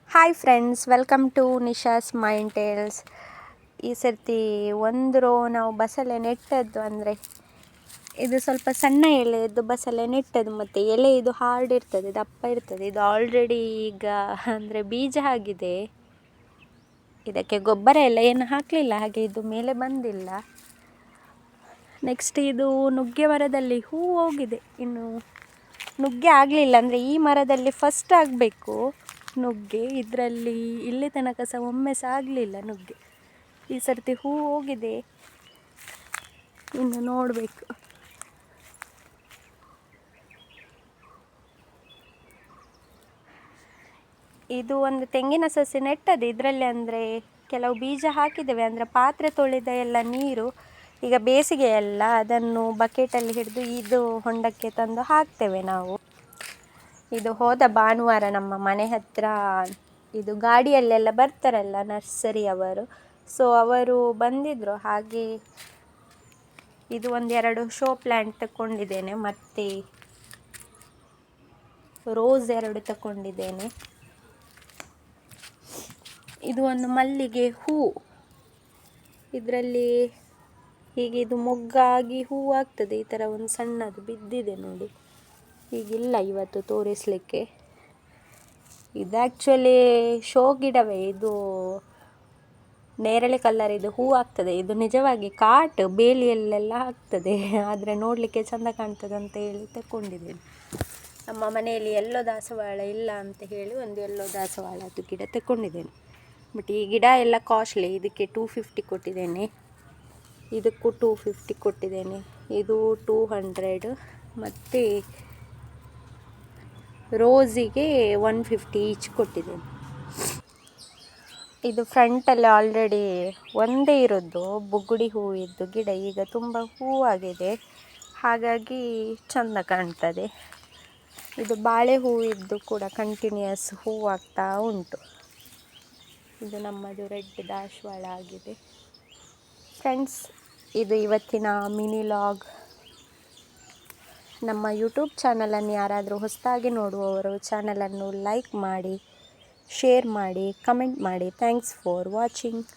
Hi friends, welcome to Nisha's mind tales. ಈ ಸರ್ತಿ ಒಂದು ರೋ ನಾವು ಬಸಳೆ ನೆಟ್ಟದ್ದು, ಅಂದರೆ ಇದು ಸ್ವಲ್ಪ ಸಣ್ಣ ಎಲೆಯದ್ದು ಬಸಳೆ ನೆಟ್ಟದ್ದು, ಮತ್ತು ಎಲೆ ಇದು ಹಾರ್ಡ್ ಇರ್ತದೆ, ದಪ್ಪ ಇರ್ತದೆ. ಇದು ಆಲ್ರೆಡಿ ಈಗ ಅಂದರೆ ಬೀಜ ಆಗಿದೆ. ಇದಕ್ಕೆ ಗೊಬ್ಬರ ಎಲ್ಲ ಏನು ಹಾಕಲಿಲ್ಲ, ಹಾಗೆ ಇದು ಮೇಲೆ ಬಂದಿಲ್ಲ. ನೆಕ್ಸ್ಟ್ ಇದು ನುಗ್ಗೆ ಮರದಲ್ಲಿ ಹೂ ಹೋಗಿದೆ, ಇನ್ನು ನುಗ್ಗೆ ಆಗಲಿಲ್ಲ. ಅಂದರೆ ಈ ಮರದಲ್ಲಿ ಫಸ್ಟ್ ಆಗಬೇಕು ನುಗ್ಗೆ, ಇದರಲ್ಲಿ ಇಲ್ಲಿ ತನಕ ಸಹ ಒಮ್ಮೆ ಸಹ ಆಗಲಿಲ್ಲ ನುಗ್ಗೆ. ಈ ಸರ್ತಿ ಹೂ ಹೋಗಿದೆ, ಇನ್ನು ನೋಡಬೇಕು. ಇದು ಒಂದು ತೆಂಗಿನ ಸಸಿ ನೆಟ್ಟದ್ದು, ಇದರಲ್ಲಿ ಅಂದರೆ ಕೆಲವು ಬೀಜ ಹಾಕಿದ್ದೇವೆ. ಅಂದರೆ ಪಾತ್ರೆ ತೊಳೆದ ಎಲ್ಲ ನೀರು ಈಗ ಬೇಸಿಗೆ ಎಲ್ಲ, ಅದನ್ನು ಬಕೆಟಲ್ಲಿ ಹಿಡಿದು ಇದು ಹೊಂಡಕ್ಕೆ ತಂದು ಹಾಕ್ತೇವೆ ನಾವು. ಇದು ಹೋದ ಭಾನುವಾರ ನಮ್ಮ ಮನೆ ಹತ್ತಿರ ಇದು ಗಾಡಿಯಲ್ಲೆಲ್ಲ ಬರ್ತಾರಲ್ಲ ನರ್ಸರಿಯವರು, ಸೊ ಅವರು ಬಂದಿದ್ದರು. ಹಾಗೆ ಇದು ಒಂದೆರಡು ಶೋ ಪ್ಲ್ಯಾಂಟ್ ತಗೊಂಡಿದ್ದೇನೆ, ಮತ್ತು ರೋಸ್ 2 ತಗೊಂಡಿದ್ದೇನೆ. ಇದು ಒಂದು ಮಲ್ಲಿಗೆ ಹೂ, ಇದರಲ್ಲಿ ಹೀಗೆ ಇದು ಮೊಗ್ಗಾಗಿ ಹೂ ಆಗ್ತದೆ. ಈ ಥರ ಒಂದು ಸಣ್ಣದು ಬಿದ್ದಿದೆ ನೋಡಿ, ಹೀಗಿಲ್ಲ ಇವತ್ತು ತೋರಿಸಲಿಕ್ಕೆ. ಇದು ಆ್ಯಕ್ಚುಲಿ ಶೋ ಗಿಡವೇ, ಇದು ನೇರಳೆ ಕಲರ್ ಇದು ಹೂ ಆಗ್ತದೆ. ಇದು ನಿಜವಾಗಿ ಕಾಟು ಬೇಲಿಯಲ್ಲೆಲ್ಲ ಆಗ್ತದೆ, ಆದರೆ ನೋಡಲಿಕ್ಕೆ ಚೆಂದ ಕಾಣ್ತದೆ ಅಂತ ಹೇಳಿ ತಗೊಂಡಿದ್ದೇನೆ. ನಮ್ಮ ಮನೆಯಲ್ಲಿ ಎಲ್ಲೋ ದಾಸವಾಳ ಇಲ್ಲ ಅಂತ ಹೇಳಿ ಒಂದು ಎಲ್ಲೋ ದಾಸವಾಳದ್ದು ಗಿಡ ತಗೊಂಡಿದ್ದೇನೆ. ಬಟ್ ಈ ಗಿಡ ಎಲ್ಲ ಕಾಸ್ಟ್ಲಿ, ಇದಕ್ಕೆ 250 ಕೊಟ್ಟಿದ್ದೇನೆ, ಇದಕ್ಕೂ 250 ಕೊಟ್ಟಿದ್ದೇನೆ, ಇದು 200, ಮತ್ತು ರೋಸಿಗೆ 150 ಈಚ್ ಕೊಟ್ಟಿದ್ದೇನೆ. ಇದು ಫ್ರಂಟಲ್ಲಿ ಆಲ್ರೆಡಿ ಒಂದೇ ಇರೋದು ಬುಗುಡಿ ಹೂವಿದ್ದು ಗಿಡ, ಈಗ ತುಂಬ ಹೂವಾಗಿದೆ, ಹಾಗಾಗಿ ಚೆಂದ ಕಾಣ್ತದೆ. ಇದು ಬಾಳೆ ಹೂವಿದ್ದು ಕೂಡ ಕಂಟಿನ್ಯೂಯಸ್ ಹೂವಾಗ್ತಾ ಉಂಟು. ಇದು ನಮ್ಮದು ರೆಡ್ ದಾಸವಾಳ ಆಗಿದೆ. ಫ್ರೆಂಡ್ಸ್, ಇದು ಇವತ್ತಿನ ಮಿನಿ ಲಾಗ್. ನಮ್ಮ ಯೂಟ್ಯೂಬ್ ಚಾನಲನ್ನು ಯಾರಾದರೂ ಹೊಸದಾಗಿ ನೋಡುವವರು ಚಾನಲನ್ನು ಲೈಕ್ ಮಾಡಿ, ಶೇರ್ ಮಾಡಿ, ಕಮೆಂಟ್ ಮಾಡಿ. Thanks for watching.